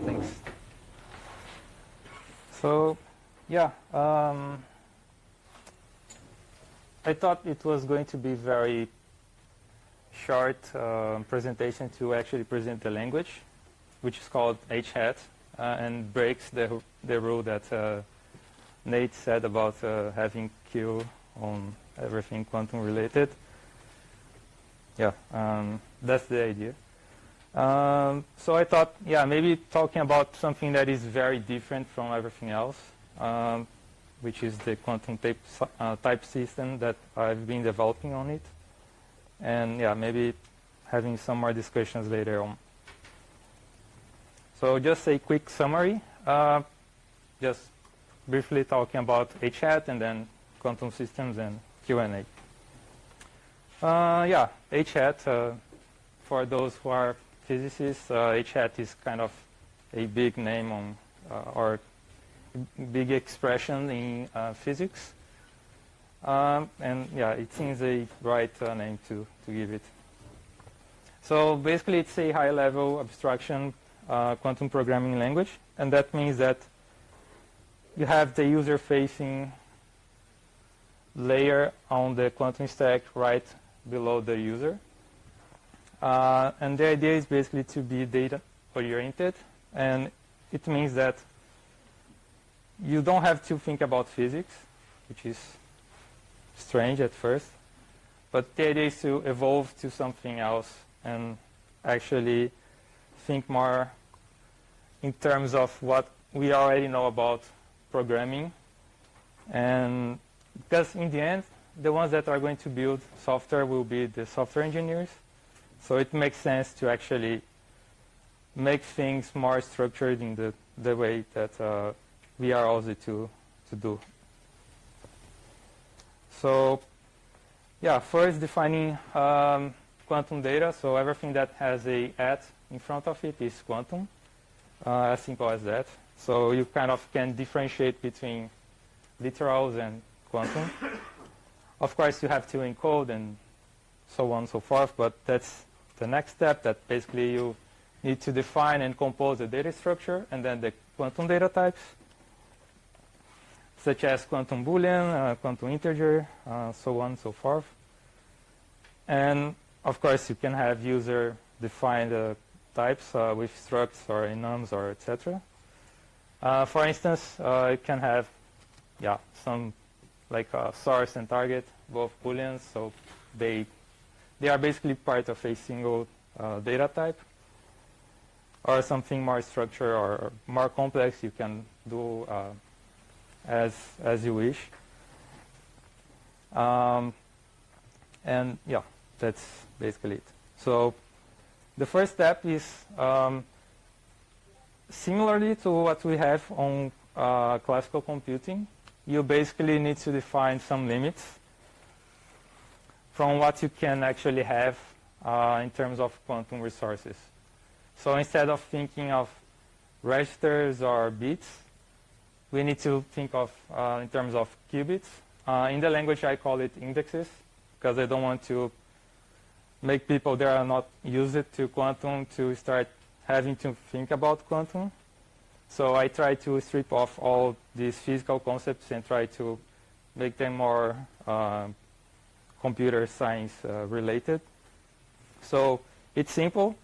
Thanks. So, yeah, I thought it was going to be very short presentation to actually present the language, which is called HHAT, and breaks the rule that Nate said about having Q on everything quantum related. Yeah, that's the idea. So I thought, yeah, maybe talking about something that is very different from everything else, which is the quantum type system that I've been developing on it. And yeah, maybe having some more discussions later on. So just a quick summary, just briefly talking about HHAT and then quantum systems and Q&A. Yeah, HHAT, for those who are physicists, HHAT is kind of a big name on, or big expression in physics. And yeah, it seems a right name to give it. So basically it's a high-level abstraction quantum programming language, and that means that you have the user-facing layer on the quantum stack right below the user. And the idea is basically to be data-oriented, and it means that you don't have to think about physics, which is strange at first, but the idea is to evolve to something else and actually think more in terms of what we already know about programming. And because in the end, the ones that are going to build software will be the software engineers. So it makes sense to actually make things more structured in the way that we are also to do. So yeah, first defining quantum data. So everything that has a at in front of it is quantum, as simple as that. So you kind of can differentiate between literals and quantum. Of course, you have to encode and so on and so forth, but that's the next step, that basically you need to define and compose the data structure and then the quantum data types, such as quantum Boolean, quantum integer, so on and so forth. And of course, you can have user-defined types with structs or enums or etc. For instance, it can have, yeah, some like source and target, both Booleans, so they are basically part of a single data type. Or something more structured or more complex, you can do as you wish. And yeah, that's basically it. So the first step is similarly to what we have on classical computing. You basically need to define some limits from what you can actually have in terms of quantum resources. So instead of thinking of registers or bits, we need to think of in terms of qubits. In the language, I call it indexes, because I don't want to make people that are not used to quantum to start having to think about quantum. So I try to strip off all these physical concepts and try to make them more computer science related. So it's simple.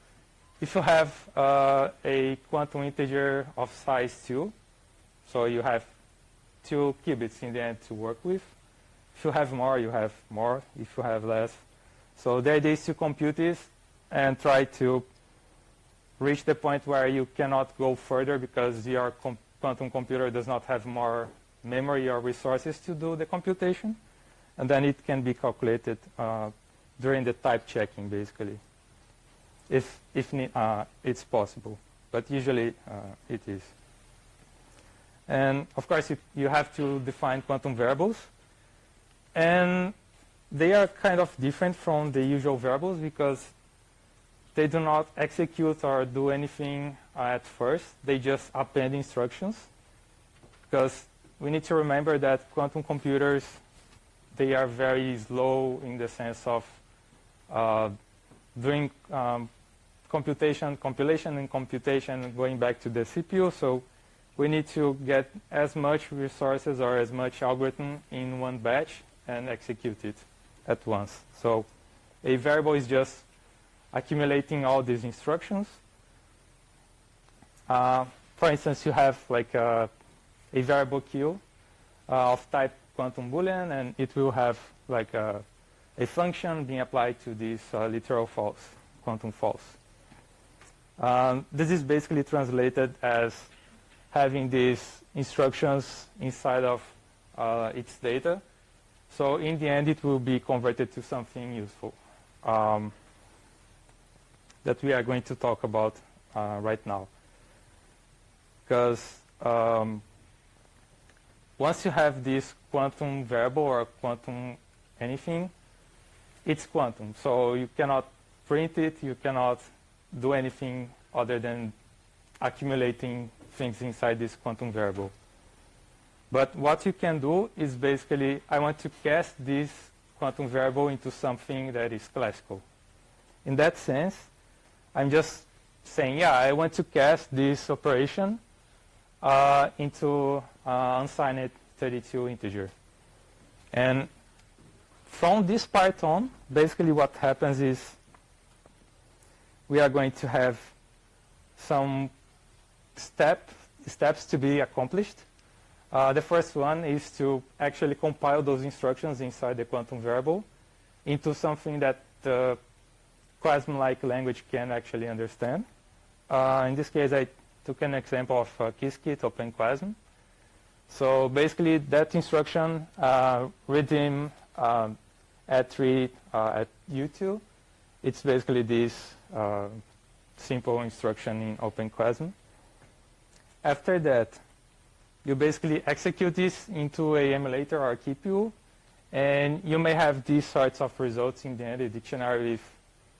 If you have a quantum integer of size 2, so you have 2 qubits in the end to work with. If you have more, you have more. If you have less. So the idea is to compute this and try to reach the point where you cannot go further because your quantum computer does not have more memory or resources to do the computation. And then it can be calculated during the type checking, basically, if it's possible. But usually it is. And of course, you have to define quantum variables. And they are kind of different from the usual variables because they do not execute or do anything at first. They just append instructions. Because we need to remember that quantum computers, they are very slow in the sense of doing compilation and computation going back to the CPU. So we need to get as much resources or as much algorithm in one batch and execute it at once. So a variable is just accumulating all these instructions. For instance, you have like a variable Q of type quantum Boolean, and it will have like a function being applied to this literal false, quantum false. This is basically translated as having these instructions inside of its data. So in the end, it will be converted to something useful that we are going to talk about right now. Because once you have this quantum variable or quantum anything, it's quantum. So you cannot print it, you cannot do anything other than accumulating things inside this quantum variable. But what you can do is basically, I want to cast this quantum variable into something that is classical. In that sense, I'm just saying, yeah, I want to cast this operation into unsigned 32 integer. And from this part on, basically what happens is we are going to have some steps to be accomplished. The first one is to actually compile those instructions inside the quantum variable into something that the Quasm-like language can actually understand. In this case, I took an example of Qiskit OpenQuasm. So basically, that instruction, redeem at 3 at U2, it's basically this simple instruction in OpenQuasm. After that, you basically execute this into a emulator or QPU, and you may have these sorts of results in the end, a dictionary with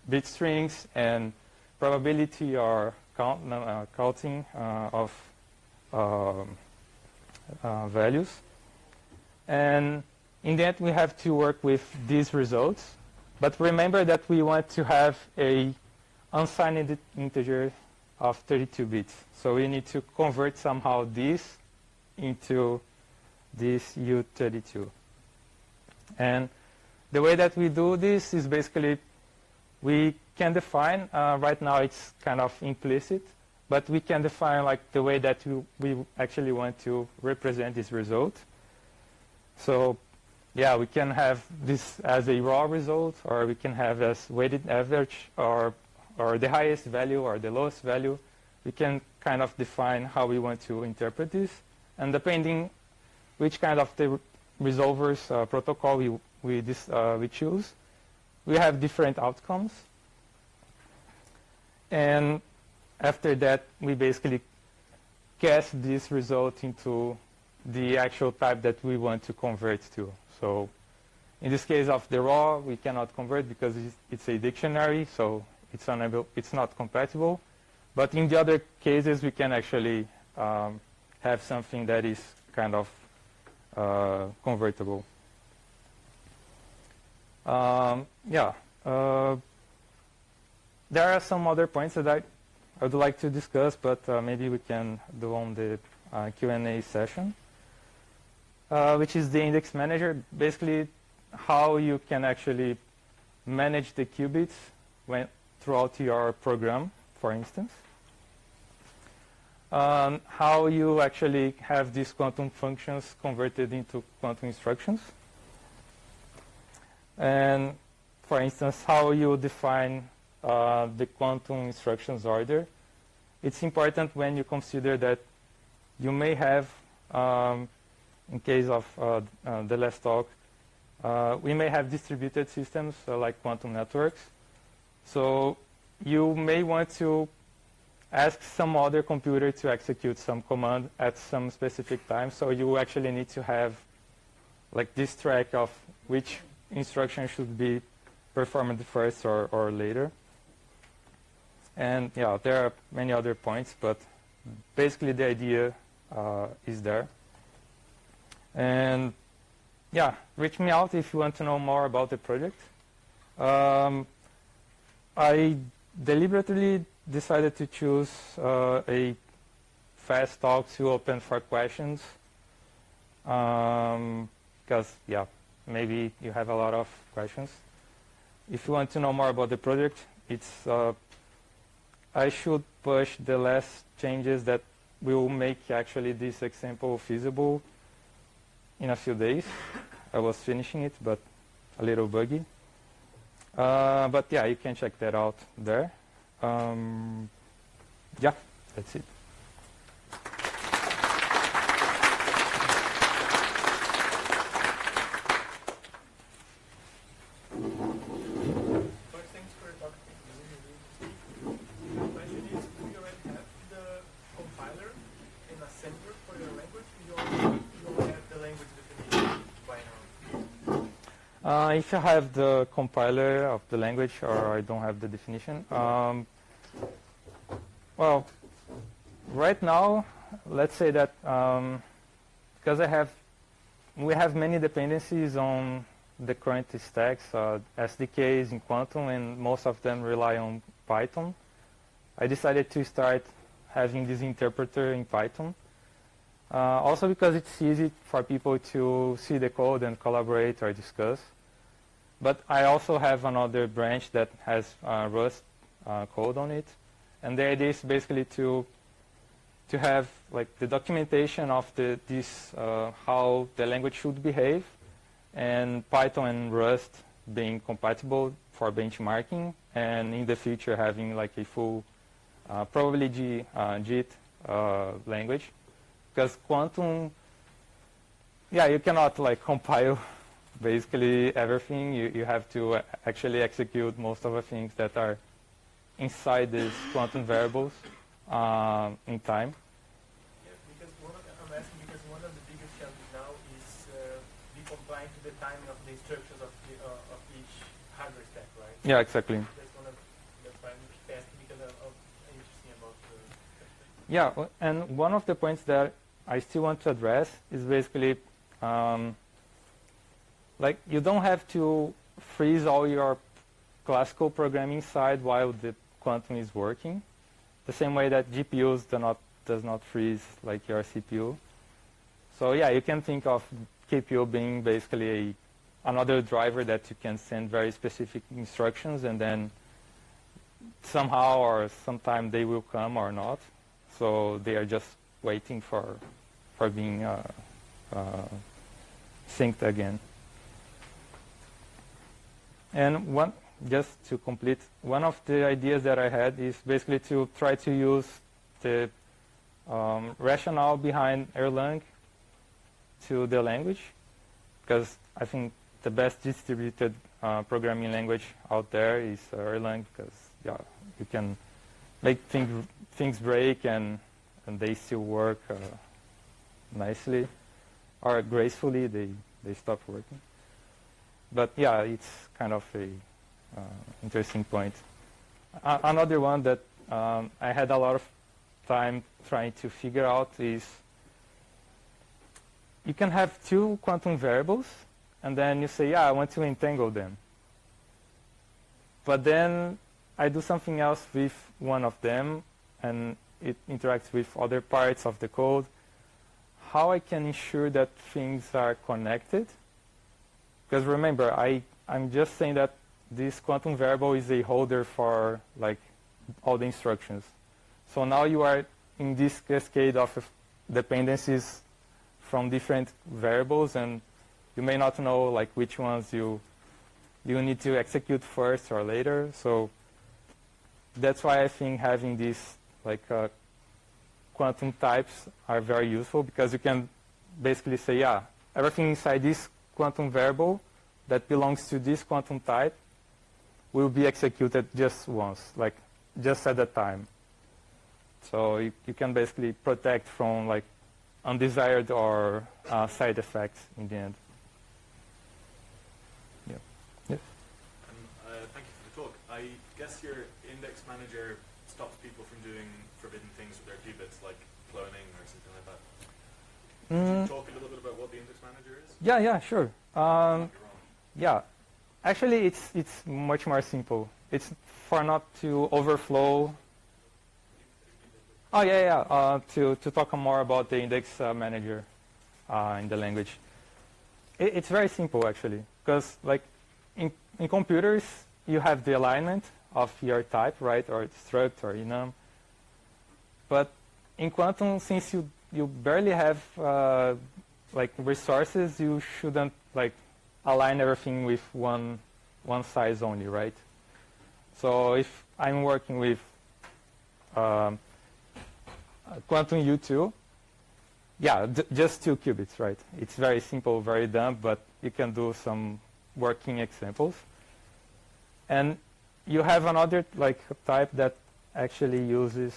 bit strings and probability or counting of values. And in the end, we have to work with these results. But remember that we want to have a unsigned integer of 32 bits. So we need to convert somehow this into this U32. And the way that we do this is basically we can define, right now it's kind of implicit, but we can define like the way that we actually want to represent this result. So yeah, we can have this as a raw result, or we can have as weighted average, or the highest value or the lowest value. We can kind of define how we want to interpret this. And depending which kind of the resolvers protocol we choose, we have different outcomes. And after that, we basically cast this result into the actual type that we want to convert to. So in this case of the raw, we cannot convert because it's a dictionary, so it's not compatible. But in the other cases, we can actually have something that is kind of convertible. There are some other points that I would like to discuss, but maybe we can do on the Q&A session, which is the index manager. Basically, how you can actually manage the qubits throughout your program, for instance. How you actually have these quantum functions converted into quantum instructions. And, for instance, how you define the quantum instructions order. It's important when you consider that you may have, in case of the last talk, we may have distributed systems like quantum networks. So you may want to ask some other computer to execute some command at some specific time. So you actually need to have like this track of which instruction should be performed first or later. And yeah, there are many other points, but basically the idea is there. And yeah, reach me out if you want to know more about the project. I deliberately decided to choose a fast talk to open for questions because, yeah, maybe you have a lot of questions. If you want to know more about the project, it's I should push the last changes that will make actually this example feasible in a few days. I was finishing it, but a little buggy. But yeah, you can check that out there. Yeah, that's it. First, thanks for your talk. The question is, do you already have the compiler and assembler for your language? You don't have the language definition by now? If I have the compiler of the language or I don't have the definition, well, right now, let's say that because we have many dependencies on the current stacks, SDKs in Quantum, and most of them rely on Python. I decided to start having this interpreter in Python. Also because it's easy for people to see the code and collaborate or discuss. But I also have another branch that has Rust code on it. And the idea is basically to have like the documentation of how the language should behave, and Python and Rust being compatible for benchmarking, and in the future having like a full, probably JIT language. Because Quantum, yeah, you cannot like compile basically everything. You have to actually execute most of the things that are inside these Quantum variables in time. Yeah, because I'm asking because one of the biggest challenges now is be compliant to the timing of the instructions of each hardware stack, right? Yeah, exactly. That's why I'm asking because I'm interested about the. Yeah, and one of the points that I still want to address is basically like you don't have to freeze all your classical programming side while the Quantum is working, the same way that GPUs does not freeze like your CPU. So yeah, you can think of KPU being basically another driver that you can send very specific instructions, and then somehow or sometime they will come or not. So they are just waiting for being synced again. And just to complete, one of the ideas that I had is basically to try to use the rationale behind Erlang to the language, because I think the best distributed programming language out there is Erlang, because yeah, you can make things break and they still work nicely, or gracefully they stop working. But yeah, it's kind of a interesting point. Another one that I had a lot of time trying to figure out is you can have two Quantum variables, and then you say, yeah, I want to entangle them. But then I do something else with one of them, and it interacts with other parts of the code. How I can ensure that things are connected? Because remember, I'm just saying that this Quantum variable is a holder for like all the instructions. So now you are in this cascade of dependencies from different variables, and you may not know like which ones you need to execute first or later. So that's why I think having these like Quantum types are very useful, because you can basically say, yeah, everything inside this Quantum variable that belongs to this Quantum type will be executed just once, like just at a time. So you can basically protect from like undesired or side effects in the end. Yeah. Yes. Thank you for the talk. I guess your index manager stops people from doing forbidden things with their qubits, like cloning or something like that. Could you talk a little bit about what the index manager is? Yeah, sure. Yeah, actually, it's much more simple. It's for not to overflow. Oh yeah. To talk more about the index manager in the language. It's very simple actually, because like in computers you have the alignment of your type, right, or struct or enum. But in Quantum, since you barely have like resources, you shouldn't like align everything with one size only, right? So if I'm working with Quantum U2, yeah, just 2 qubits, right? It's very simple, very dumb, but you can do some working examples. And you have another like type that actually uses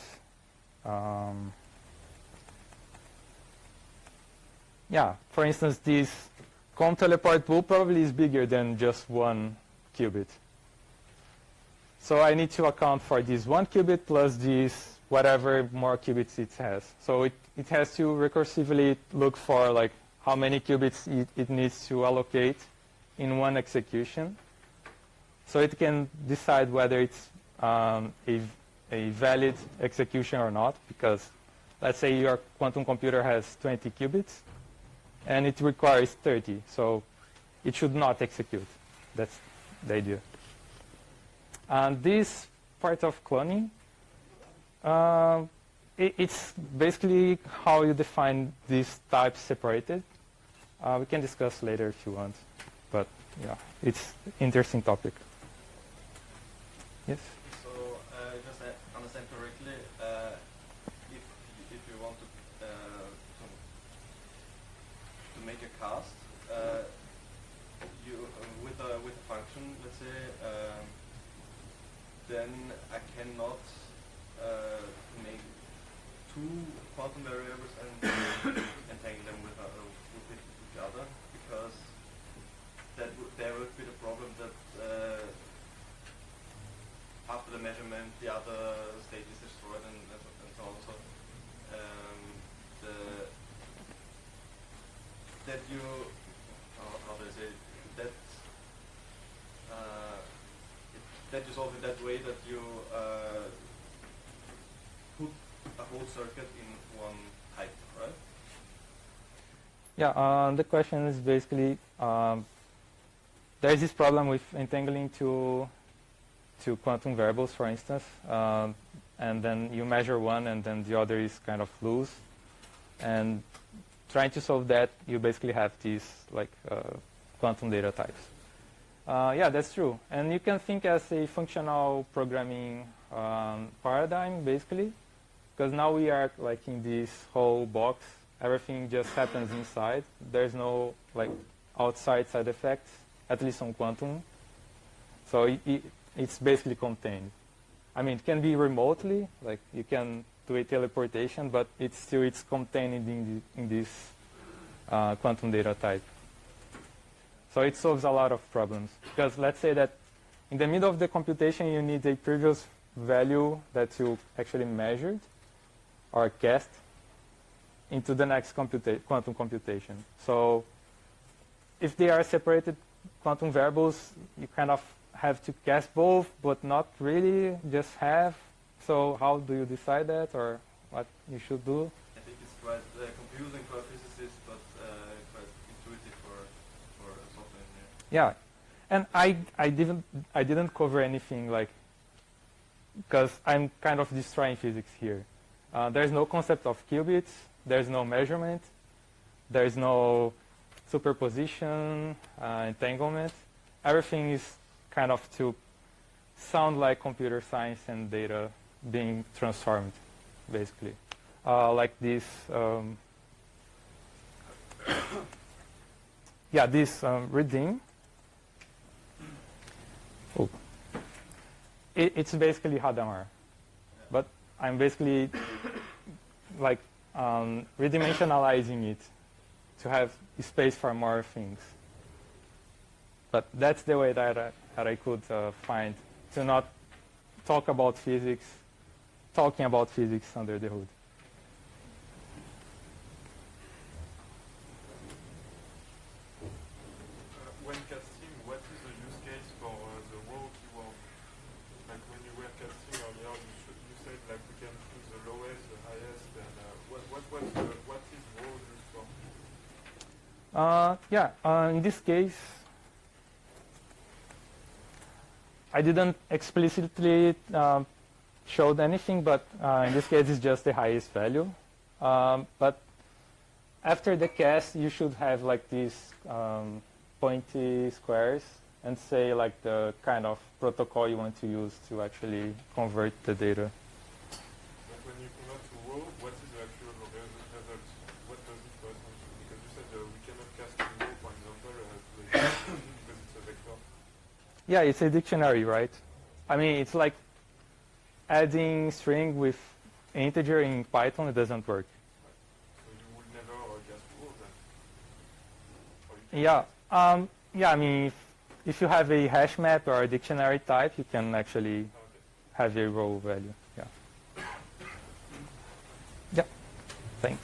yeah, for instance, this com teleport pool probably is bigger than just 1 qubit. So I need to account for this 1 qubit plus this whatever more qubits it has. So it has to recursively look for like how many qubits it needs to allocate in one execution. So it can decide whether it's a valid execution or not, because let's say your quantum computer has 20 qubits and it requires 30, so it should not execute. That's the idea. And this part of cloning, it's basically how you define these types separated. We can discuss later if you want, but yeah, it's an interesting topic. Yes? So, just to understand correctly, if you want to make a cast, you with a function, let's say, then I cannot make 2 quantum variables and entangle them with each other, because there would be the problem that after the measurement, the other state is destroyed and so on. So that you, how do I say, that you solve it that way, that you put a whole circuit in one type, right? Yeah, the question is basically, there's this problem with entangling two quantum variables, for instance, and then you measure one and then the other is kind of loose. And trying to solve that, you basically have these like quantum data types. Yeah, that's true. And you can think as a functional programming paradigm, basically, because now we are like in this whole box. Everything just happens inside. There's no like outside side effects, at least on quantum. So it's basically contained. I mean, it can be remotely, like you can do a teleportation, but it's contained in this quantum data type. So it solves a lot of problems, because let's say that in the middle of the computation you need a previous value that you actually measured or cast into the next quantum computation. So if they are separated quantum variables, you kind of have to cast both, but not really, just have. So how do you decide that, or what you should do? I think it's quite confusing for a physicist, but quite intuitive for a software engineer. Yeah, and I didn't cover anything like, because I'm kind of destroying physics here. There's no concept of qubits. There's no measurement. There's no superposition, entanglement. Everything is kind of to sound like computer science and data being transformed, basically. Like this, yeah, this redeem. Oh. It's basically Hadamard, but I'm basically like redimensionalizing it to have space for more things. But that's the way that I could find to not talk about physics, talking about physics under the hood. When casting, what is the use case for the raw keyword? Like when In this case, I didn't explicitly show anything, but in this case, it's just the highest value. But after the cast, you should have like these pointy squares and say like the kind of protocol you want to use to actually convert the data. But when you convert to row, what is the actual result? What does it correspond to? Because you said we cannot cast in row, for example, because it's a vector. Yeah, it's a dictionary, right? I mean, it's like adding string with integer in Python. It doesn't work. So you would never cast row then? Or you can Yeah, I mean, if you have a hash map or a dictionary type, you can actually have a row value. Yeah. Yeah. Thanks.